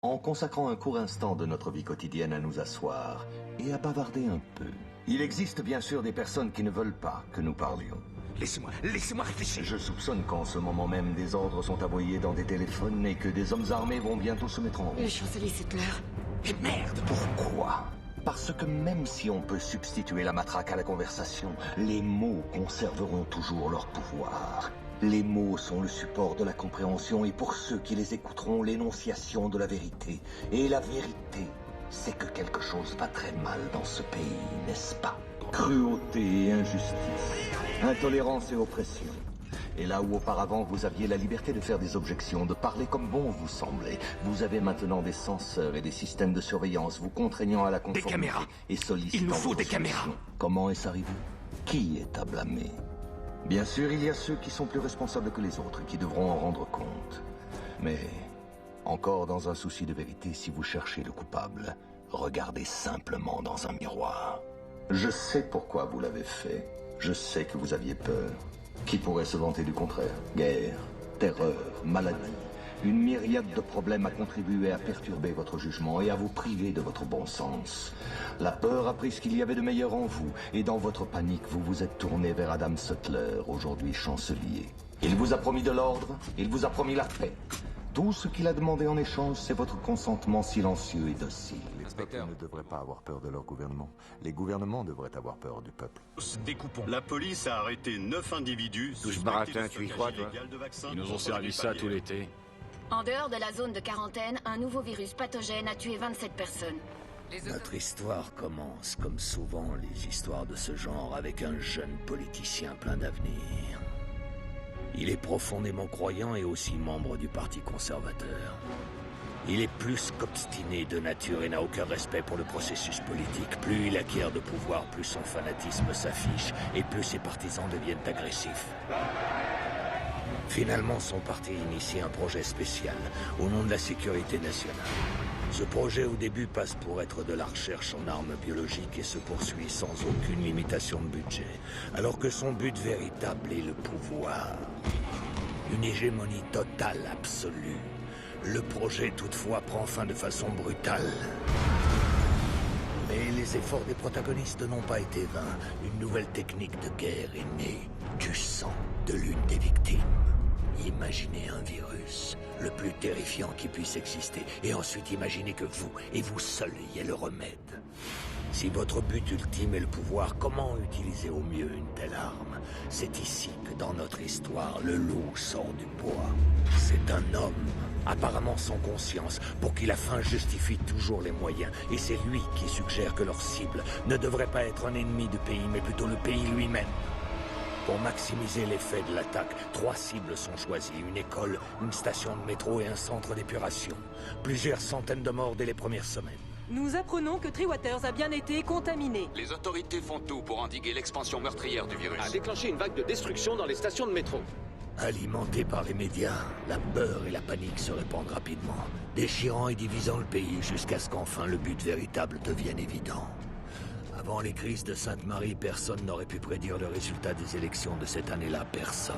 en consacrant un court instant de notre vie quotidienne à nous asseoir et à bavarder un peu. Il existe bien sûr des personnes qui ne veulent pas que nous parlions. Laissez-moi réfléchir. Je soupçonne qu'en ce moment même, des ordres sont aboyés dans des téléphones et que des hommes armés vont bientôt se mettre en route. Le chancelier Settler. Et merde. Pourquoi? Parce que même si on peut substituer la matraque à la conversation, les mots conserveront toujours leur pouvoir. Les mots sont le support de la compréhension et pour ceux qui les écouteront, l'énonciation de la vérité. Et la vérité, c'est que quelque chose va très mal dans ce pays, n'est-ce pas? Cruauté et injustice, intolérance et oppression. Et là où auparavant vous aviez la liberté de faire des objections, de parler comme bon vous semblait, vous avez maintenant des censeurs et des systèmes de surveillance vous contraignant à la conformité. Des caméras. Et sollicitant. Il nous faut des vos caméras. solutions. Comment est-ce arrivé? Qui est à blâmer? Bien sûr, il y a ceux qui sont plus responsables que les autres et qui devront en rendre compte. Mais, encore dans un souci de vérité, si vous cherchez le coupable, regardez simplement dans un miroir. Je sais pourquoi vous l'avez fait. Je sais que vous aviez peur. Qui pourrait se vanter du contraire? Guerre, terreur, maladie. Une myriade de problèmes a contribué à perturber votre jugement et à vous priver de votre bon sens. La peur a pris ce qu'il y avait de meilleur en vous, et dans votre panique, vous vous êtes tourné vers Adam Settler, aujourd'hui chancelier. Il vous a promis de l'ordre, il vous a promis la paix. Tout ce qu'il a demandé en échange, c'est votre consentement silencieux et docile. Les peuples ne devraient pas avoir peur de leur gouvernement. Les gouvernements devraient avoir peur du peuple. Découpons. La police a arrêté 9 individus. Tout ce baratin, tu y crois, toi? Ils nous ont servi ça tout l'été. En dehors de la zone de quarantaine, un nouveau virus pathogène a tué 27 personnes. Notre histoire commence, comme souvent les histoires de ce genre, avec un jeune politicien plein d'avenir. Il est profondément croyant et aussi membre du Parti conservateur. Il est plus qu'obstiné de nature et n'a aucun respect pour le processus politique. Plus il acquiert de pouvoir, plus son fanatisme s'affiche et plus ses partisans deviennent agressifs. Finalement, son parti initie un projet spécial au nom de la sécurité nationale. Ce projet au début passe pour être de la recherche en armes biologiques et se poursuit sans aucune limitation de budget, alors que son but véritable est le pouvoir. Une hégémonie totale, absolue. Le projet toutefois prend fin de façon brutale. Mais les efforts des protagonistes n'ont pas été vains. Une nouvelle technique de guerre est née du sang de l'une des victimes. Imaginez un virus, le plus terrifiant qui puisse exister, et ensuite imaginez que vous, et vous seul, ayez le remède. Si votre but ultime est le pouvoir, comment utiliser au mieux une telle arme? C'est ici que dans notre histoire, le loup sort du bois. C'est un homme, apparemment sans conscience, pour qui la fin justifie toujours les moyens, et c'est lui qui suggère que leur cible ne devrait pas être un ennemi du pays, mais plutôt le pays lui-même. Pour maximiser l'effet de l'attaque, 3 cibles sont choisies. Une école, une station de métro et un centre d'épuration. Plusieurs centaines de morts dès les premières semaines. Nous apprenons que Treewaters a bien été contaminé. Les autorités font tout pour endiguer l'expansion meurtrière du virus. A déclenché une vague de destruction dans les stations de métro. Alimenté par les médias, la peur et la panique se répandent rapidement, déchirant et divisant le pays jusqu'à ce qu'enfin le but véritable devienne évident. Avant les crises de Sainte-Marie, personne n'aurait pu prédire le résultat des élections de cette année-là, personne.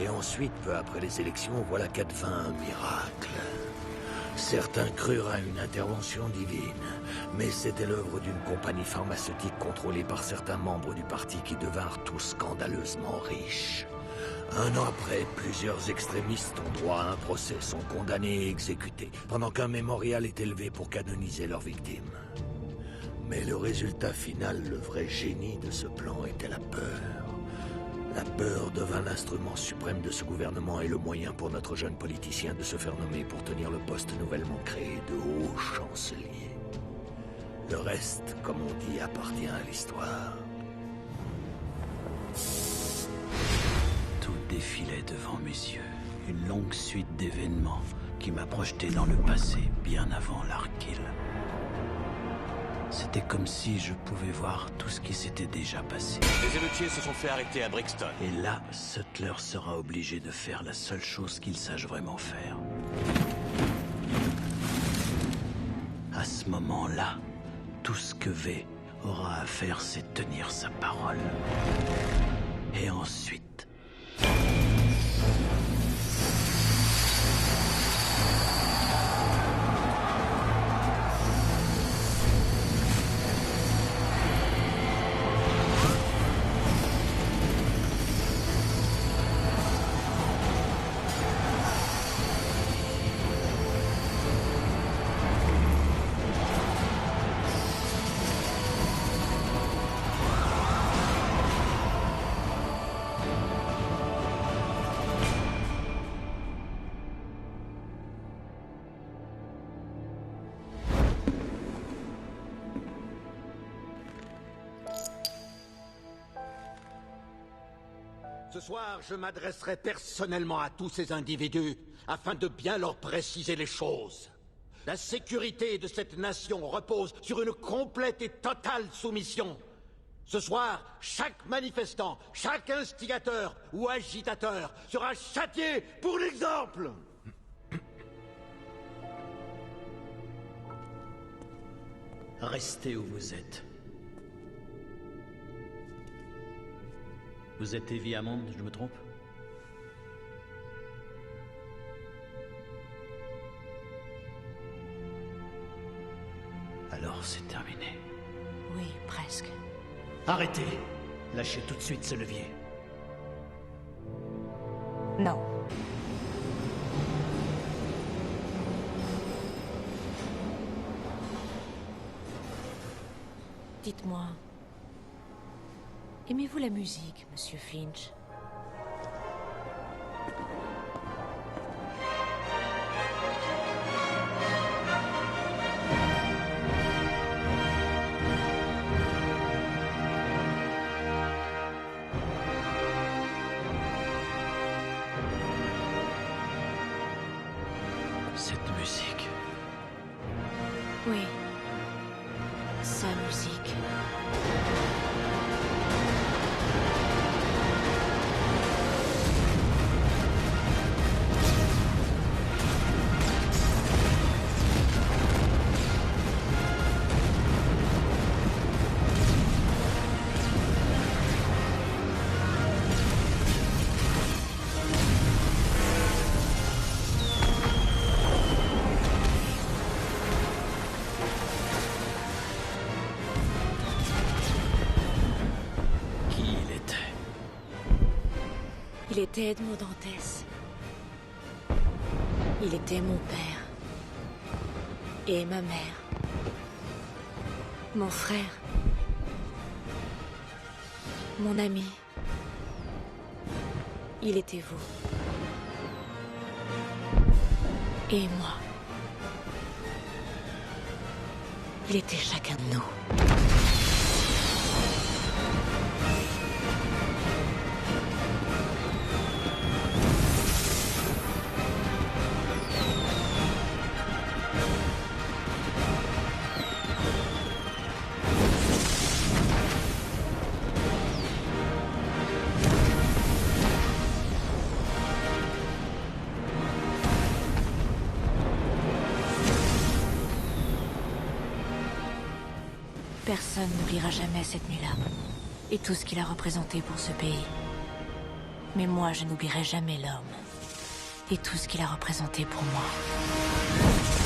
Et ensuite, peu après les élections, voilà qu'advint un miracle. Certains crurent à une intervention divine, mais c'était l'œuvre d'une compagnie pharmaceutique contrôlée par certains membres du parti qui devinrent tous scandaleusement riches. Un an après, plusieurs extrémistes ont droit à un procès, sont condamnés et exécutés, pendant qu'un mémorial est élevé pour canoniser leurs victimes. Mais le résultat final, le vrai génie de ce plan, était la peur. La peur devint l'instrument suprême de ce gouvernement et le moyen pour notre jeune politicien de se faire nommer pour tenir le poste nouvellement créé de haut chancelier. Le reste, comme on dit, appartient à l'histoire. Tout défilait devant mes yeux. Une longue suite d'événements qui m'a projeté dans le passé bien avant l'Arkill. C'était comme si je pouvais voir tout ce qui s'était déjà passé. Les émeutiers se sont fait arrêter à Brixton. Et là, Settler sera obligé de faire la seule chose qu'il sache vraiment faire. À ce moment-là, tout ce que V aura à faire, c'est tenir sa parole. Et ensuite... Ce soir, je m'adresserai personnellement à tous ces individus afin de bien leur préciser les choses. La sécurité de cette nation repose sur une complète et totale soumission. Ce soir, chaque manifestant, chaque instigateur ou agitateur sera châtié pour l'exemple. Restez où vous êtes. Vous êtes Evie Hammond, je me trompe? Alors c'est terminé. Oui, presque. Arrêtez! Lâchez tout de suite ce levier. Non. Dites-moi, aimez-vous la musique, Monsieur Finch? Cette musique. Oui. Sa musique. Il était Edmond Dantès. Il était mon père. Et ma mère. Mon frère. Mon ami. Il était vous. Et moi. Il était chacun de nous. Personne n'oubliera jamais cette nuit-là. Et tout ce qu'il a représenté pour ce pays. Mais moi, je n'oublierai jamais l'homme. Et tout ce qu'il a représenté pour moi.